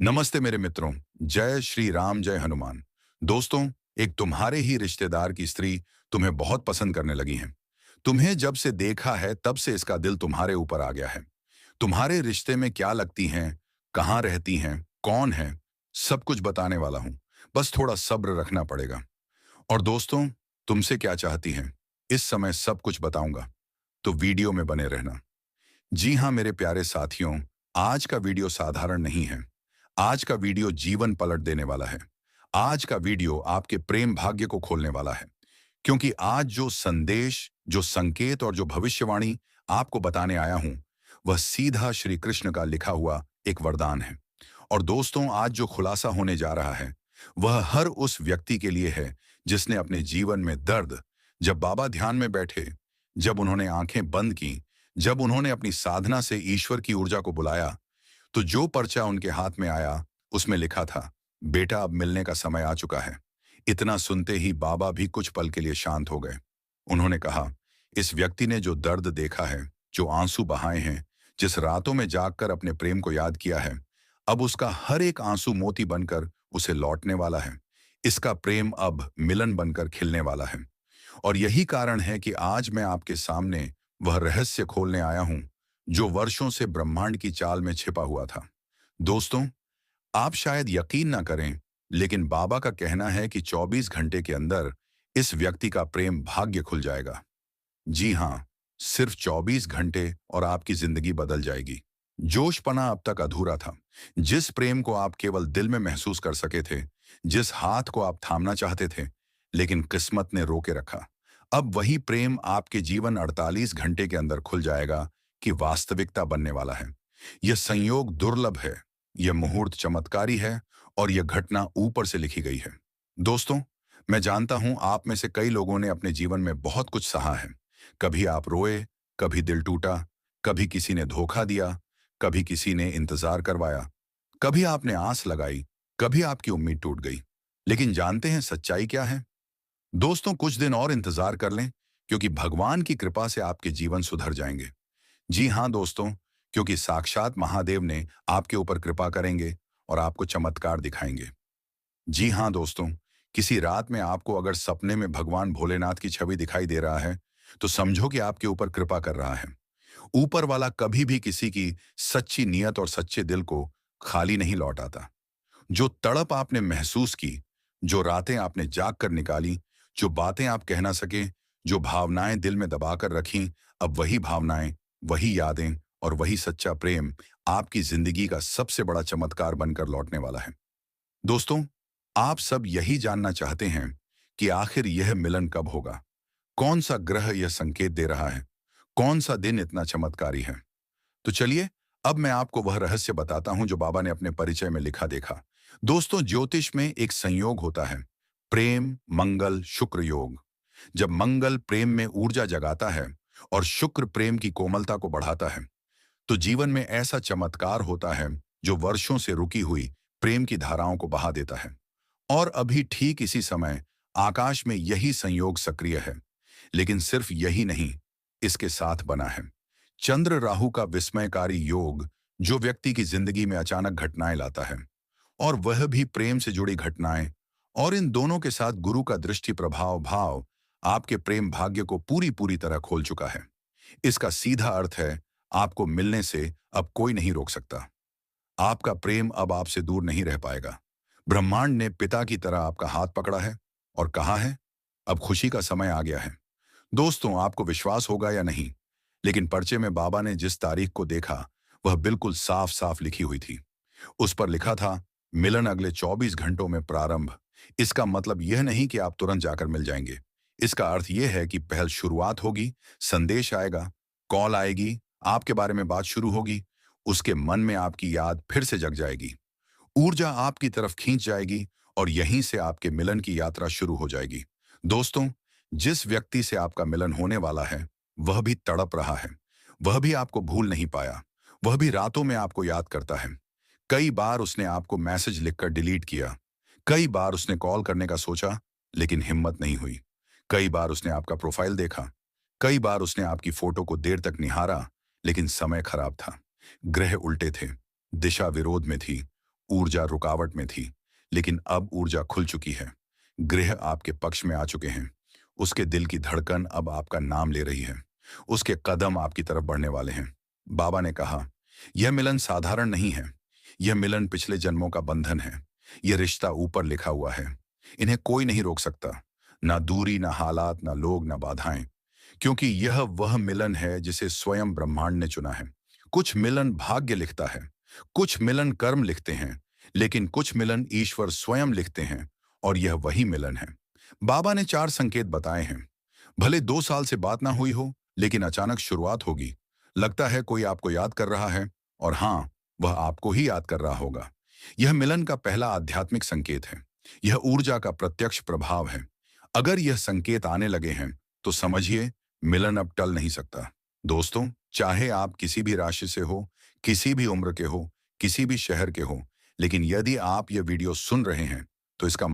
नमस्ते मेरे मित्रों। जय श्री राम, जय हनुमान। दोस्तों, एक तुम्हारे ही रिश्तेदार की स्त्री तुम्हें बहुत पसंद करने लगी है। तुम्हें जब से देखा है तब से इसका दिल तुम्हारे ऊपर आ गया है। तुम्हारे रिश्ते में क्या लगती हैं, कहाँ रहती हैं, कौन है, सब कुछ बताने वाला हूँ। बस थोड़ा सब्र रखना पड़ेगा। और दोस्तों, तुमसे क्या चाहती हैं, इस समय सब कुछ बताऊंगा, तो वीडियो में बने रहना। जी हाँ मेरे प्यारे साथियों, आज का वीडियो साधारण नहीं है। आज का वीडियो जीवन पलट देने वाला है। आज का वीडियो आपके प्रेम भाग्य को खोलने वाला है। क्योंकि आज जो संदेश, जो संकेत और जो भविष्यवाणी आपको बताने आया हूं, वह सीधा श्री कृष्ण का लिखा हुआ एक वरदान है। और दोस्तों, आज जो खुलासा होने जा रहा है, वह हर उस व्यक्ति के लिए है जिसने अपने जीवन में दर्द, जब बाबा ध्यान में बैठे, जब उन्होंने आंखें बंद की, जब उन्होंने अपनी साधना से ईश्वर की ऊर्जा को बुलाया, तो जो पर्चा उनके हाथ में आया, उसमें लिखा था, बेटा अब मिलने का समय आ चुका है। इतना सुनते ही बाबा भी कुछ पल के लिए शांत हो गए। उन्होंने कहा, इस व्यक्ति ने जो दर्द देखा है, जो आंसू बहाए हैं, जिस रातों में जागकर अपने प्रेम को याद किया है, अब उसका हर एक आंसू मोती बनकर उसे लौटने वाला है। इसका प्रेम अब मिलन बनकर खिलने वाला है। और यही कारण है कि आज मैं आपके सामने वह रहस्य खोलने आया हूं, जो वर्षों से ब्रह्मांड की चाल में छिपा हुआ था। दोस्तों, आप शायद यकीन ना करें, लेकिन बाबा का कहना है कि 24 घंटे के अंदर इस व्यक्ति का प्रेम भाग्य खुल जाएगा। जी हाँ, सिर्फ 24 घंटे और आपकी जिंदगी बदल जाएगी। जोशपना अब तक अधूरा था। जिस प्रेम को आप केवल दिल में महसूस कर सके थे, जिस हाथ को आप थामना चाहते थे, लेकिन किस्मत ने रोके रखा, अब वही प्रेम आपके जीवन 48 घंटे के अंदर खुल जाएगा कि वास्तविकता बनने वाला है। यह संयोग दुर्लभ है, यह मुहूर्त चमत्कारी है, और यह घटना ऊपर से लिखी गई है। दोस्तों, मैं जानता हूं आप में से कई लोगों ने अपने जीवन में बहुत कुछ सहा है। कभी आप रोए, कभी दिल टूटा, कभी किसी ने धोखा दिया, कभी किसी ने इंतजार करवाया, कभी आपने आस लगाई, कभी आपकी उम्मीद टूट गई। लेकिन जानते हैं सच्चाई क्या है? दोस्तों, कुछ दिन और इंतजार कर लें, क्योंकि भगवान की कृपा से आपके जीवन सुधर जाएंगे। जी हाँ दोस्तों, क्योंकि साक्षात महादेव ने आपके ऊपर कृपा करेंगे और आपको चमत्कार दिखाएंगे। जी हाँ दोस्तों, किसी रात में आपको अगर सपने में भगवान भोलेनाथ की छवि दिखाई दे रहा है, तो समझो कि आपके ऊपर कृपा कर रहा है। ऊपर वाला कभी भी किसी की सच्ची नीयत और सच्चे दिल को खाली नहीं लौटाता। जो तड़प आपने महसूस की, जो रातें आपने जाग कर निकाली, जो बातें आप कह ना सके, जो भावनाएं दिल में दबाकर रखीं, अब वही भावनाएं, वही यादें और वही सच्चा प्रेम आपकी जिंदगी का सबसे बड़ा चमत्कार बनकर लौटने वाला है। दोस्तों, आप सब यही जानना चाहते हैं कि आखिर यह मिलन कब होगा? कौन सा ग्रह यह संकेत दे रहा है? कौन सा दिन इतना चमत्कारी है? तो चलिए, अब मैं आपको वह रहस्य बताता हूं जो बाबा ने अपने परिचय में लिखा देखा। दोस्तों, ज्योतिष में एक संयोग होता है, प्रेम मंगल शुक्र योग। जब मंगल प्रेम में ऊर्जा जगाता है और शुक्र प्रेम की कोमलता को बढ़ाता है, तो जीवन में ऐसा चमत्कार होता है जो वर्षों से रुकी हुई प्रेम की धाराओं को बहा देता है। और अभी ठीक इसी समय आकाश में यही संयोग सक्रिय है। लेकिन सिर्फ यही नहीं, इसके साथ बना है चंद्र राहु का विस्मयकारी योग, जो व्यक्ति की जिंदगी में अचानक घटनाएं लाता है, और वह भी प्रेम से जुड़ी घटनाएं। और इन दोनों के साथ गुरु का दृष्टि प्रभाव भाव आपके प्रेम भाग्य को पूरी पूरी तरह खोल चुका है। इसका सीधा अर्थ है, आपको मिलने से अब कोई नहीं रोक सकता। आपका प्रेम अब आपसे दूर नहीं रह पाएगा। ब्रह्मांड ने पिता की तरह आपका हाथ पकड़ा है और कहा है, अब खुशी का समय आ गया है। दोस्तों, आपको विश्वास होगा या नहीं, लेकिन पर्चे में बाबा ने जिस तारीख को देखा, वह बिल्कुल साफ साफ लिखी हुई थी। उस पर लिखा था, मिलन अगले 24 घंटों में प्रारंभ। इसका मतलब यह नहीं कि आप तुरंत जाकर मिल जाएंगे। इसका अर्थ यह है कि पहल शुरुआत होगी, संदेश आएगा, कॉल आएगी, आपके बारे में बात शुरू होगी, उसके मन में आपकी याद फिर से जग जाएगी, ऊर्जा आपकी तरफ खींच जाएगी, और यहीं से आपके मिलन की यात्रा शुरू हो जाएगी। दोस्तों, जिस व्यक्ति से आपका मिलन होने वाला है, वह भी तड़प रहा है, वह भी आपको भूल नहीं पाया, वह भी रातों में आपको याद करता है। कई बार उसने आपको मैसेज लिखकर डिलीट किया, कई बार उसने कॉल करने का सोचा, लेकिन हिम्मत नहीं हुई। कई बार उसने आपका प्रोफाइल देखा, कई बार उसने आपकी फोटो को देर तक निहारा, लेकिन समय खराब था, ग्रह उल्टे थे, दिशा विरोध में थी, ऊर्जा रुकावट में थी, लेकिन अब ऊर्जा खुल चुकी है। ग्रह आपके पक्ष में आ चुके हैं। उसके दिल की धड़कन अब आपका नाम ले रही है। उसके कदम आपकी तरफ बढ़ने वाले हैं। बाबा ने कहा, यह मिलन साधारण नहीं है। यह मिलन पिछले जन्मों का बंधन है। यह रिश्ता ऊपर लिखा हुआ है। इन्हें कोई नहीं रोक सकता। ना दूरी, ना हालात, ना लोग, ना बाधाएं। क्योंकि यह वह मिलन है जिसे स्वयं ब्रह्मांड ने चुना है। कुछ मिलन भाग्य लिखता है, कुछ मिलन कर्म लिखते हैं, लेकिन कुछ मिलन ईश्वर स्वयं लिखते हैं, और यह वही मिलन है। बाबा ने 4 संकेत बताए हैं। भले 2 साल से बात ना हुई हो, लेकिन अचानक शुरुआत होगी। लगता है कोई आपको याद कर रहा है, और हाँ, वह आपको ही याद कर रहा होगा। यह मिलन का पहला आध्यात्मिक संकेत है। यह ऊर्जा का प्रत्यक्ष प्रभाव है। अगर यह संकेत आने लगे हैं, तो समझिए मिलन अब टल नहीं सकता। दोस्तों, चाहे आप किसी भी राशि से हो, किसी भी उम्र के हो, किसी भी शहर के हो, लेकिन यदि आप यह वीडियो सुन रहे हैं, तो इसका